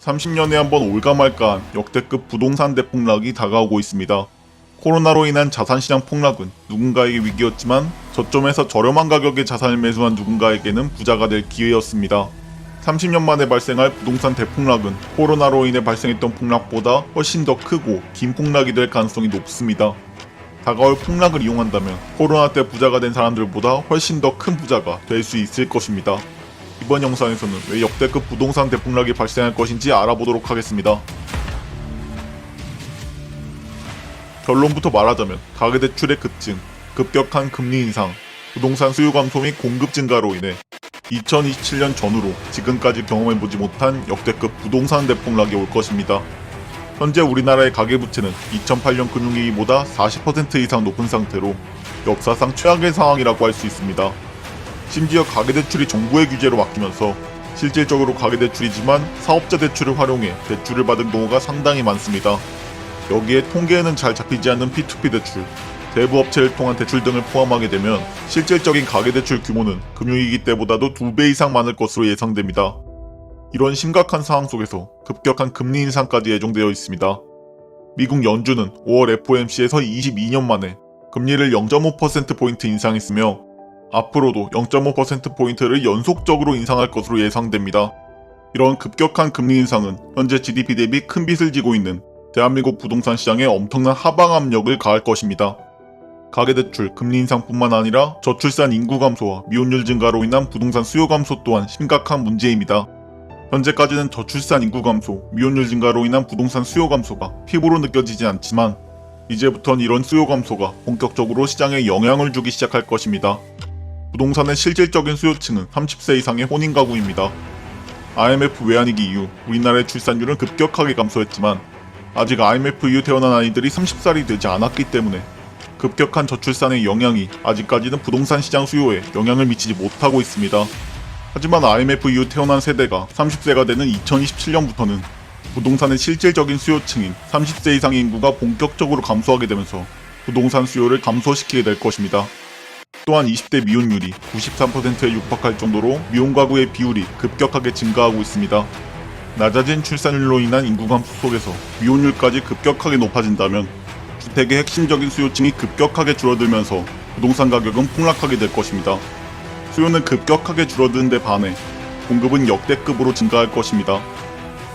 30년에 한 번 올까 말까한 역대급 부동산 대폭락이 다가오고 있습니다. 코로나로 인한 자산시장 폭락은 누군가에게 위기였지만 저점에서 저렴한 가격에 자산을 매수한 누군가에게는 부자가 될 기회였습니다. 30년 만에 발생할 부동산 대폭락은 코로나로 인해 발생했던 폭락보다 훨씬 더 크고 긴 폭락이 될 가능성이 높습니다. 다가올 폭락을 이용한다면 코로나 때 부자가 된 사람들보다 훨씬 더 큰 부자가 될 수 있을 것입니다. 이번 영상에서는 왜 역대급 부동산 대폭락이 발생할 것인지 알아보도록 하겠습니다. 결론부터 말하자면 가계대출의 급증, 급격한 금리 인상, 부동산 수요 감소 및 공급 증가로 인해 2027년 전후로 지금까지 경험해보지 못한 역대급 부동산 대폭락이 올 것입니다. 현재 우리나라의 가계부채는 2008년 금융위기보다 40% 이상 높은 상태로 역사상 최악의 상황이라고 할 수 있습니다. 심지어 가계대출이 정부의 규제로 바뀌면서 실질적으로 가계대출이지만 사업자 대출을 활용해 대출을 받은 경우가 상당히 많습니다. 여기에 통계에는 잘 잡히지 않는 P2P 대출, 대부 업체를 통한 대출 등을 포함하게 되면 실질적인 가계대출 규모는 금융위기 때보다도 2배 이상 많을 것으로 예상됩니다. 이런 심각한 상황 속에서 급격한 금리 인상까지 예정되어 있습니다. 미국 연준은 5월 FOMC에서 22년 만에 금리를 0.5%포인트 인상했으며 앞으로도 0.5%포인트를 연속적으로 인상할 것으로 예상됩니다. 이런 급격한 금리 인상은 현재 GDP 대비 큰 빚을 지고 있는 대한민국 부동산 시장에 엄청난 하방 압력을 가할 것입니다. 가계대출, 금리 인상뿐만 아니라 저출산 인구 감소와 미혼율 증가로 인한 부동산 수요 감소 또한 심각한 문제입니다. 현재까지는 저출산 인구 감소, 미혼율 증가로 인한 부동산 수요 감소가 피부로 느껴지지 않지만 이제부턴 이런 수요 감소가 본격적으로 시장에 영향을 주기 시작할 것입니다. 부동산의 실질적인 수요층은 30세 이상의 혼인 가구입니다. IMF 외환위기 이후 우리나라의 출산율은 급격하게 감소했지만 아직 IMF 이후 태어난 아이들이 30살이 되지 않았기 때문에 급격한 저출산의 영향이 아직까지는 부동산 시장 수요에 영향을 미치지 못하고 있습니다. 하지만 IMF 이후 태어난 세대가 30세가 되는 2027년부터는 부동산의 실질적인 수요층인 30세 이상의 인구가 본격적으로 감소하게 되면서 부동산 수요를 감소시키게 될 것입니다. 또한 20대 미혼율이 93%에 육박할 정도로 미혼 가구의 비율이 급격하게 증가하고 있습니다. 낮아진 출산율로 인한 인구 감소 속에서 미혼율까지 급격하게 높아진다면 주택의 핵심적인 수요층이 급격하게 줄어들면서 부동산 가격은 폭락하게 될 것입니다. 수요는 급격하게 줄어드는 데 반해 공급은 역대급으로 증가할 것입니다.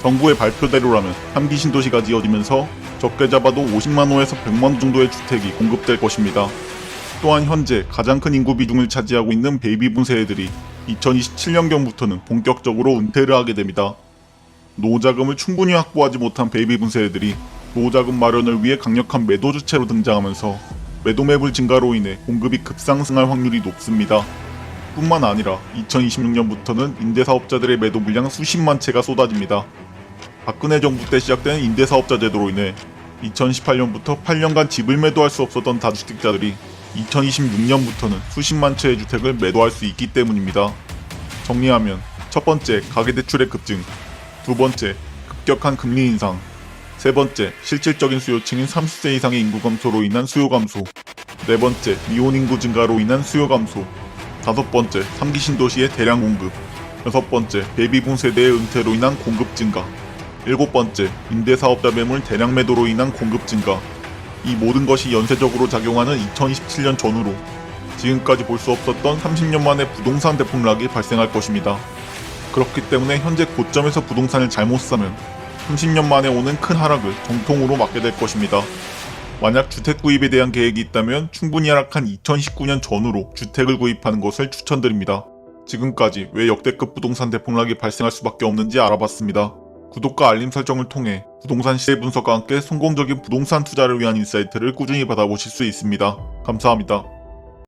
정부의 발표대로라면 3기 신도시가 지어지면서 적게 잡아도 50만호에서 100만호 정도의 주택이 공급될 것입니다. 또한 현재 가장 큰 인구 비중을 차지하고 있는 베이비붐 세대들이 2027년경부터는 본격적으로 은퇴를 하게 됩니다. 노후자금을 충분히 확보하지 못한 베이비붐 세대들이 노후자금 마련을 위해 강력한 매도 주체로 등장하면서 매도 매물 증가로 인해 공급이 급상승할 확률이 높습니다. 뿐만 아니라 2026년부터는 임대사업자들의 매도 물량 수십만 채가 쏟아집니다. 박근혜 정부 때 시작된 임대사업자 제도로 인해 2018년부터 8년간 집을 매도할 수 없었던 다주택자들이 2026년부터는 수십만 채의 주택을 매도할 수 있기 때문입니다. 정리하면 첫 번째, 가계대출의 급증, 두 번째, 급격한 금리 인상, 세 번째, 실질적인 수요층인 30세 이상의 인구 감소로 인한 수요 감소, 네 번째, 미혼 인구 증가로 인한 수요 감소, 다섯 번째, 3기 신도시의 대량 공급, 여섯 번째, 베이비붐 세대의 은퇴로 인한 공급 증가, 일곱 번째, 임대사업자 매물 대량 매도로 인한 공급 증가. 이 모든 것이 연쇄적으로 작용하는 2027년 전후로 지금까지 볼 수 없었던 30년 만에 부동산 대폭락이 발생할 것입니다. 그렇기 때문에 현재 고점에서 부동산을 잘못 사면 30년 만에 오는 큰 하락을 정통으로 맞게 될 것입니다. 만약 주택 구입에 대한 계획이 있다면 충분히 하락한 2019년 전후로 주택을 구입하는 것을 추천드립니다. 지금까지 왜 역대급 부동산 대폭락이 발생할 수밖에 없는지 알아봤습니다. 구독과 알림 설정을 통해 부동산 시세 분석과 함께 성공적인 부동산 투자를 위한 인사이트를 꾸준히 받아보실 수 있습니다. 감사합니다.